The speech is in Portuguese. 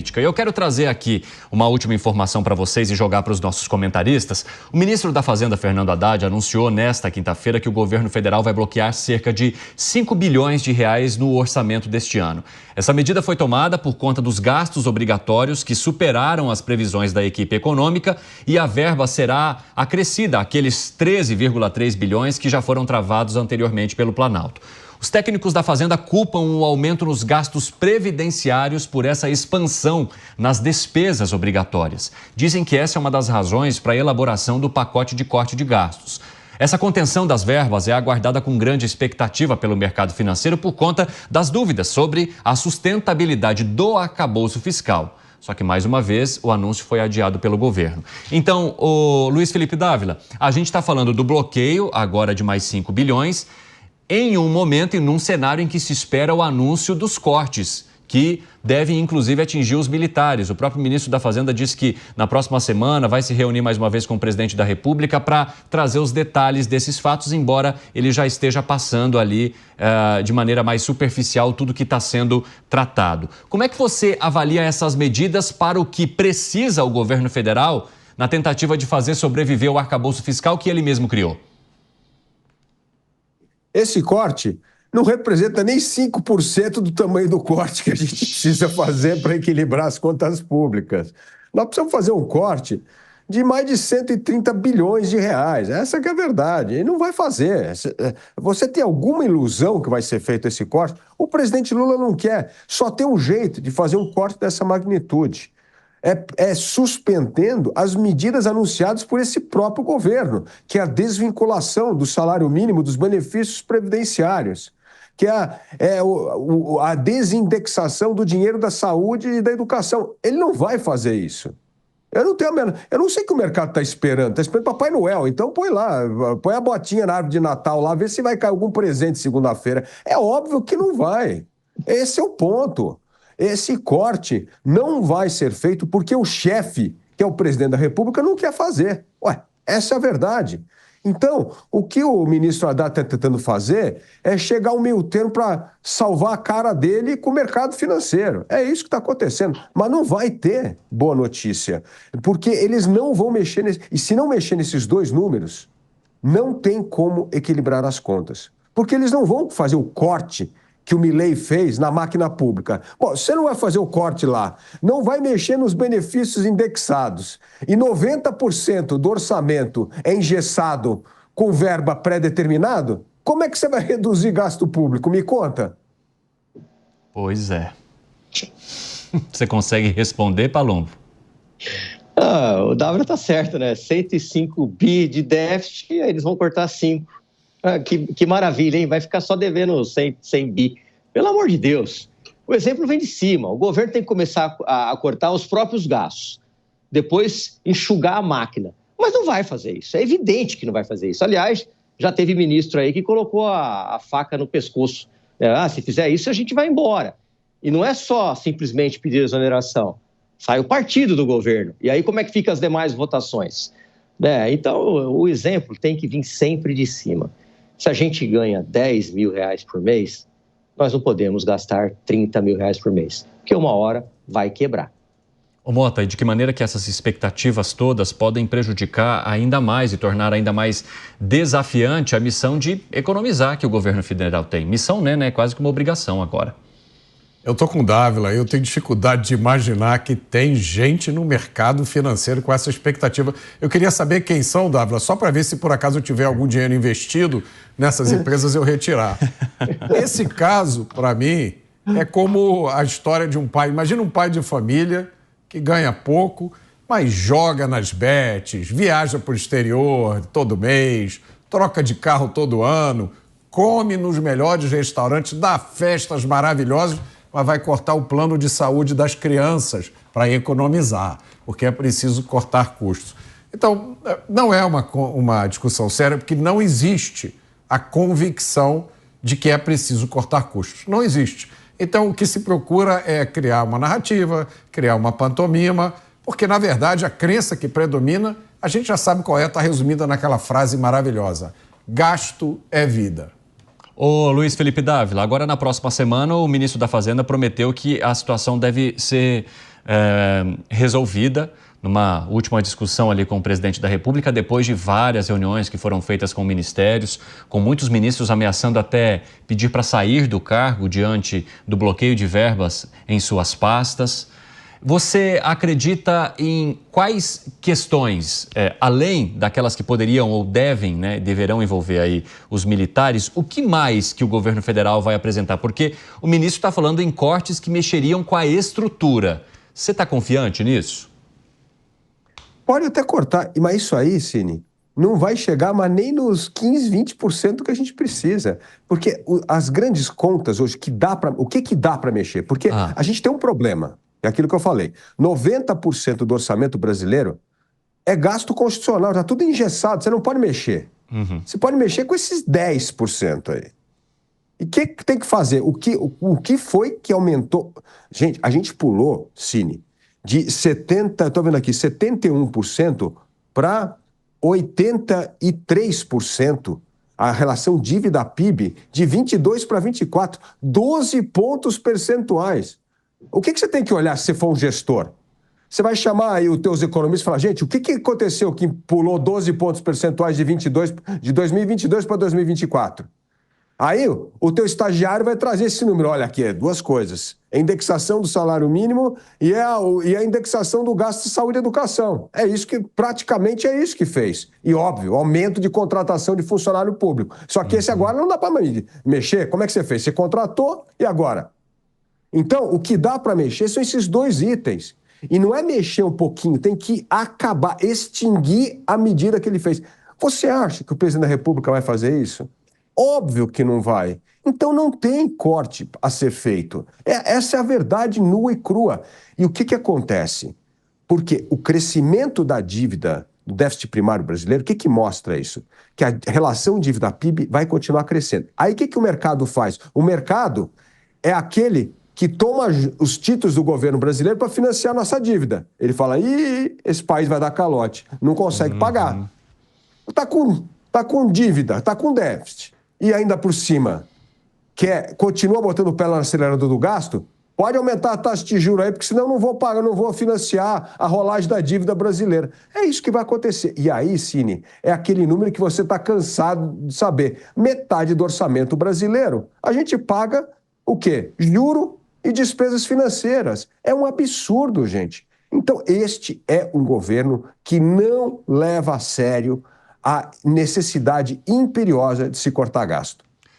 E eu quero trazer aqui uma última informação para vocês e jogar para os nossos comentaristas. O ministro da Fazenda, Fernando Haddad, anunciou nesta quinta-feira que o governo federal vai bloquear cerca de 5 bilhões de reais no orçamento deste ano. Essa medida foi tomada por conta dos gastos obrigatórios que superaram as previsões da equipe econômica e a verba será acrescida àqueles 13,3 bilhões que já foram travados anteriormente pelo Planalto. Os técnicos da Fazenda culpam o aumento nos gastos previdenciários por essa expansão nas despesas obrigatórias. Dizem que essa é uma das razões para a elaboração do pacote de corte de gastos. Essa contenção das verbas é aguardada com grande expectativa pelo mercado financeiro por conta das dúvidas sobre a sustentabilidade do arcabouço fiscal. Só que, mais uma vez, o anúncio foi adiado pelo governo. Então, o Luiz Felipe Dávila, a gente está falando do bloqueio agora de mais 5 bilhões, em um momento e num cenário em que se espera o anúncio dos cortes, que devem inclusive atingir os militares. O próprio ministro da Fazenda disse que na próxima semana vai se reunir mais uma vez com o presidente da República para trazer os detalhes desses fatos, embora ele já esteja passando ali de maneira mais superficial tudo que está sendo tratado. Como é que você avalia essas medidas para o que precisa o governo federal na tentativa de fazer sobreviver o arcabouço fiscal que ele mesmo criou? Esse corte não representa nem 5% do tamanho do corte que a gente precisa fazer para equilibrar as contas públicas. Nós precisamos fazer um corte de mais de 130 bilhões de reais. Essa que é a verdade. E não vai fazer. Você tem alguma ilusão que vai ser feito esse corte? O presidente Lula não quer. Só tem um jeito de fazer um corte dessa magnitude. É suspendendo as medidas anunciadas por esse próprio governo, que é a desvinculação do salário mínimo dos benefícios previdenciários, que é a desindexação do dinheiro da saúde e da educação. Ele não vai fazer isso. Eu não sei o que o mercado está esperando. Está esperando Papai Noel. Então põe lá, põe a botinha na árvore de Natal lá, vê se vai cair algum presente segunda-feira. É óbvio que não vai. Esse é o ponto. Esse corte não vai ser feito porque o chefe, que é o presidente da República, não quer fazer. Ué, essa é a verdade. Então, o que o ministro Haddad está tentando fazer é chegar ao meio termo para salvar a cara dele com o mercado financeiro. É isso que está acontecendo. Mas não vai ter boa notícia, porque eles não vão mexer nesse... E se não mexer nesses dois números, não tem como equilibrar as contas. Porque eles não vão fazer o corte que o Milei fez na máquina pública. Bom, você não vai fazer o corte lá, não vai mexer nos benefícios indexados e 90% do orçamento é engessado com verba pré-determinado, como é que você vai reduzir gasto público? Me conta. Pois é. Você consegue responder, Palumbo? O Dávila está certo, né? 105 bi de déficit, aí eles vão cortar 5. Que maravilha, hein? Vai ficar só devendo 100 bi. Pelo amor de Deus. O exemplo vem de cima. O governo tem que começar a cortar os próprios gastos. Depois, enxugar a máquina. Mas não vai fazer isso. É evidente que não vai fazer isso. Aliás, já teve ministro aí que colocou a faca no pescoço. Se fizer isso, a gente vai embora. E não é só simplesmente pedir exoneração. Sai o partido do governo. E aí, como é que ficam as demais votações? Então, o exemplo tem que vir sempre de cima. Se a gente ganha 10 mil reais por mês, nós não podemos gastar 30 mil reais por mês, porque uma hora vai quebrar. Ô Mota, e de que maneira que essas expectativas todas podem prejudicar ainda mais e tornar ainda mais desafiante a missão de economizar que o governo federal tem? Missão, né? É quase que uma obrigação agora. Eu estou com o Dávila, eu tenho dificuldade de imaginar que tem gente no mercado financeiro com essa expectativa. Eu queria saber quem são, Dávila, só para ver se por acaso eu tiver algum dinheiro investido nessas empresas eu retirar. Esse caso, para mim, é como a história de um pai. Imagina um pai de família que ganha pouco, mas joga nas bets, viaja para o exterior todo mês, troca de carro todo ano, come nos melhores restaurantes, dá festas maravilhosas, mas vai cortar o plano de saúde das crianças para economizar, porque é preciso cortar custos. Então, não é uma discussão séria, porque não existe a convicção de que é preciso cortar custos. Não existe. Então, o que se procura é criar uma narrativa, criar uma pantomima, porque, na verdade, a crença que predomina, a gente já sabe qual é, está resumida naquela frase maravilhosa: gasto é vida. Ô Luiz Felipe Dávila, agora na próxima semana o ministro da Fazenda prometeu que a situação deve ser resolvida numa última discussão ali com o presidente da República, depois de várias reuniões que foram feitas com ministérios, com muitos ministros ameaçando até pedir para sair do cargo diante do bloqueio de verbas em suas pastas. Você acredita em quais questões, além daquelas que poderiam ou devem, né, deverão envolver aí os militares, o que mais que o governo federal vai apresentar? Porque o ministro está falando em cortes que mexeriam com a estrutura. Você está confiante nisso? Pode até cortar, mas isso aí, Cine, não vai chegar mas nem nos 15, 20% que a gente precisa. Porque as grandes contas hoje, o que dá para mexer? Porque a gente tem um problema, é aquilo que eu falei. 90% do orçamento brasileiro é gasto constitucional, está tudo engessado, você não pode mexer. Você pode mexer com esses 10% aí. E o que tem que fazer? O que foi que aumentou? Gente, a gente pulou, Cine, de 71% para 83%. A relação dívida-PIB de 22 para 24, 12 pontos percentuais. O que você tem que olhar se você for um gestor? Você vai chamar aí os teus economistas e falar, gente, o que aconteceu que pulou 12 pontos percentuais de 2022 para 2024? Aí o teu estagiário vai trazer esse número. Olha aqui, duas coisas. A indexação do salário mínimo e a indexação do gasto de saúde e educação. Praticamente é isso que fez. E óbvio, aumento de contratação de funcionário público. Só que esse agora não dá para mexer. Como é que você fez? Você contratou e agora? Então, o que dá para mexer são esses dois itens. E não é mexer um pouquinho, tem que acabar, extinguir a medida que ele fez. Você acha que o presidente da República vai fazer isso? Óbvio que não vai. Então não tem corte a ser feito. Essa é a verdade nua e crua. E o que acontece? Porque o crescimento da dívida, do déficit primário brasileiro, o que mostra isso? Que a relação dívida-PIB vai continuar crescendo. Aí o que o mercado faz? O mercado é aquele que toma os títulos do governo brasileiro para financiar a nossa dívida. Ele fala, esse país vai dar calote, não consegue pagar. Está com dívida, está com déficit. E ainda por cima, continua botando o pé no acelerador do gasto, pode aumentar a taxa de juros aí, porque senão eu não vou pagar, não vou financiar a rolagem da dívida brasileira. É isso que vai acontecer. E aí, Cine, é aquele número que você está cansado de saber. Metade do orçamento brasileiro, a gente paga o quê? Juro e despesas financeiras. É um absurdo, gente. Então, este é um governo que não leva a sério a necessidade imperiosa de se cortar gasto.